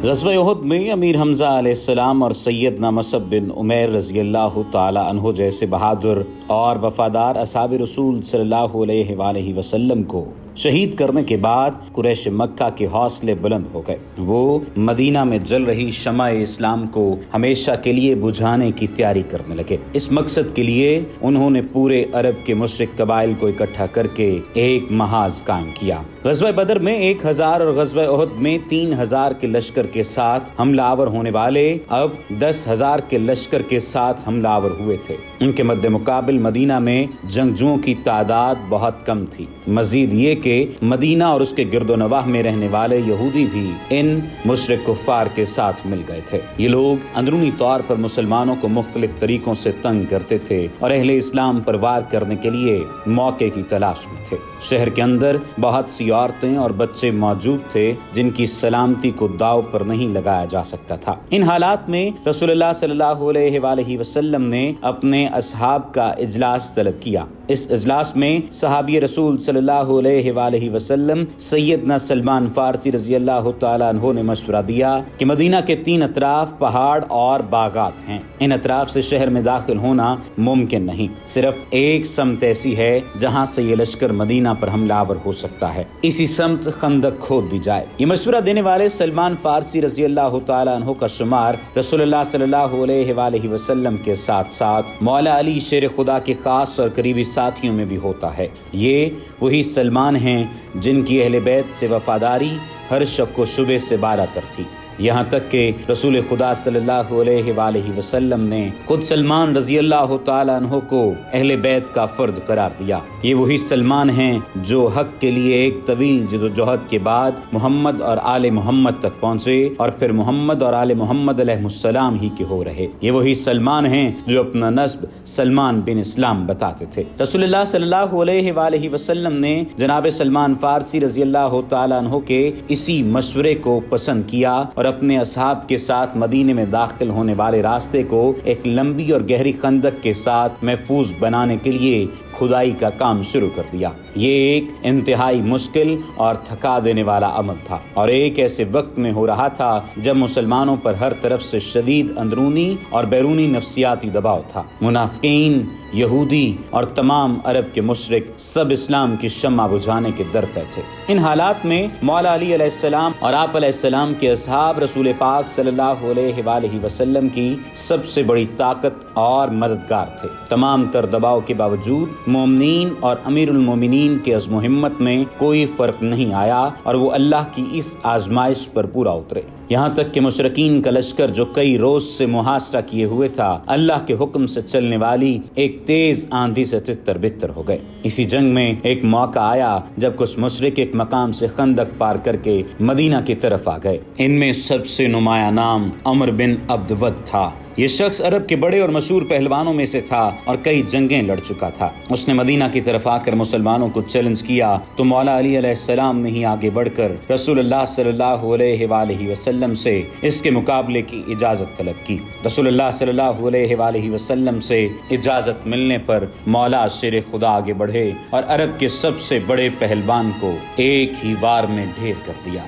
غزوہ احد میں امیر حمزہ علیہ السلام اور سیدنا مصعب بن عمیر رضی اللہ تعالی عنہ جیسے بہادر اور وفادار اصحاب رسول صلی اللہ علیہ وآلہ وسلم کو شہید کرنے کے بعد قریش مکہ کے حوصلے بلند ہو گئے۔ وہ مدینہ میں جل رہی شمع اسلام کو ہمیشہ کے لیے بجھانے کی تیاری کرنے لگے۔ اس مقصد کے لیے انہوں نے پورے عرب کے مشرک قبائل کو اکٹھا کر کے ایک محاذ قائم کیا۔ غزوہ بدر میں 1000 اور غزوہ احد میں 3000 کے لشکر کے ساتھ حملہ آور ہونے والے اب 10,000 کے لشکر کے ساتھ حملہ آور ہوئے تھے۔ ان کے مد مقابل مدینہ میں جنگجوؤں کی تعداد بہت کم تھی۔ مزید یہ کہ مدینہ اور اس کے گرد و نواح میں رہنے والے یہودی بھی ان مشرک کفار کے ساتھ مل گئے تھے۔ یہ لوگ اندرونی طور پر مسلمانوں کو مختلف طریقوں سے تنگ کرتے تھے اور اہل اسلام پر وار کرنے کے لیے موقع کی تلاش میں تھے۔ شہر کے اندر بہت سی عورتیں اور بچے موجود تھے جن کی سلامتی کو داؤ پر نہیں لگایا جا سکتا تھا۔ ان حالات میں رسول اللہ صلی اللہ علیہ وآلہ وسلم نے اپنے اصحاب کا اجلاس طلب کیا۔ اس اجلاس میں صحابی رسول صلی اللہ علیہ وآلہ وسلم سیدنا سلمان فارسی رضی اللہ تعالیٰ عنہ نے مشورہ دیا کہ مدینہ کے 3 اطراف پہاڑ اور باغات ہیں۔ ان اطراف سے شہر میں داخل ہونا ممکن نہیں۔ صرف ایک سمت ایسی ہے جہاں سے یہ لشکر مدینہ پر حملہ آور ہو سکتا ہے، اسی سمت خندق کھود دی جائے۔ یہ مشورہ دینے والے سلمان فارسی رضی اللہ تعالیٰ عنہ کا شمار رسول اللہ صلی اللہ علیہ وآلہ وسلم کے ساتھ ساتھ مولا علی شیر خدا کے خاص اور قریبی ساتھیوں میں بھی ہوتا ہے۔ یہ وہی سلمان ہیں جن کی اہل بیت سے وفاداری ہر شک و شبے سے بالا تر تھی، یہاں تک کہ رسول خدا صلی اللہ علیہ وآلہ وسلم نے خود سلمان رضی اللہ تعالیٰ عنہ کو اہل بیت کا فرد قرار دیا۔ یہ وہی سلمان ہیں جو حق کے لیے ایک طویل جدوجہد کے بعد محمد اور آل محمد تک پہنچے اور پھر محمد اور آل محمد علیہ السلام ہی کے ہو رہے۔ یہ وہی سلمان ہیں جو اپنا نسب سلمان بن اسلام بتاتے تھے۔ رسول اللہ صلی اللہ علیہ وآلہ وسلم نے جناب سلمان فارسی رضی اللہ تعالیٰ عنہ کے اسی مشورے کو پسند کیا اور اپنے اصحاب کے ساتھ مدینے میں داخل ہونے والے راستے کو ایک لمبی اور گہری خندق کے ساتھ محفوظ بنانے کے لیے کھدائی کا کام شروع کر دیا۔ یہ ایک انتہائی مشکل اور تھکا دینے والا عمل تھا اور ایک ایسے وقت میں ہو رہا تھا جب مسلمانوں پر ہر طرف سے شدید اندرونی اور بیرونی نفسیاتی دباؤ تھا۔ منافقین، یہودی اور تمام عرب کے مشرک سب اسلام کی شمع بجھانے کے در پہ تھے۔ ان حالات میں مولا علی علیہ السلام اور آپ علیہ السلام کے اصحاب رسول پاک صلی اللہ علیہ وآلہ وسلم کی سب سے بڑی طاقت اور مددگار تھے۔ تمام تر دباؤ کے باوجود مومنین اور امیر المومنین کے عزم و ہمت میں کوئی فرق نہیں آیا اور وہ اللہ کی اس آزمائش پر پورا اترے، یہاں تک کہ مشرکین کا لشکر جو کئی روز سے محاصرہ کیے ہوئے تھا اللہ کے حکم سے چلنے والی ایک تیز آندھی سے تتر بتر ہو گئے۔ اسی جنگ میں ایک موقع آیا جب کچھ مشرک ایک مقام سے خندق پار کر کے مدینہ کی طرف آ گئے۔ ان میں سب سے نمایاں نام عمر بن عبد ود تھا۔ یہ شخص عرب کے بڑے اور مشہور پہلوانوں میں سے تھا اور کئی جنگیں لڑ چکا تھا۔ اس نے مدینہ کی طرف آ کر مسلمانوں کو چیلنج کیا تو مولا علی علیہ السلام نے ہی آگے بڑھ کر رسول اللہ صلی اللہ علیہ وآلہ وسلم سے اس کے مقابلے کی اجازت طلب کی۔ رسول اللہ صلی اللہ علیہ وآلہ وسلم سے اجازت ملنے پر مولا شیر خدا آگے بڑھے اور عرب کے سب سے بڑے پہلوان کو ایک ہی وار میں ڈھیر کر دیا۔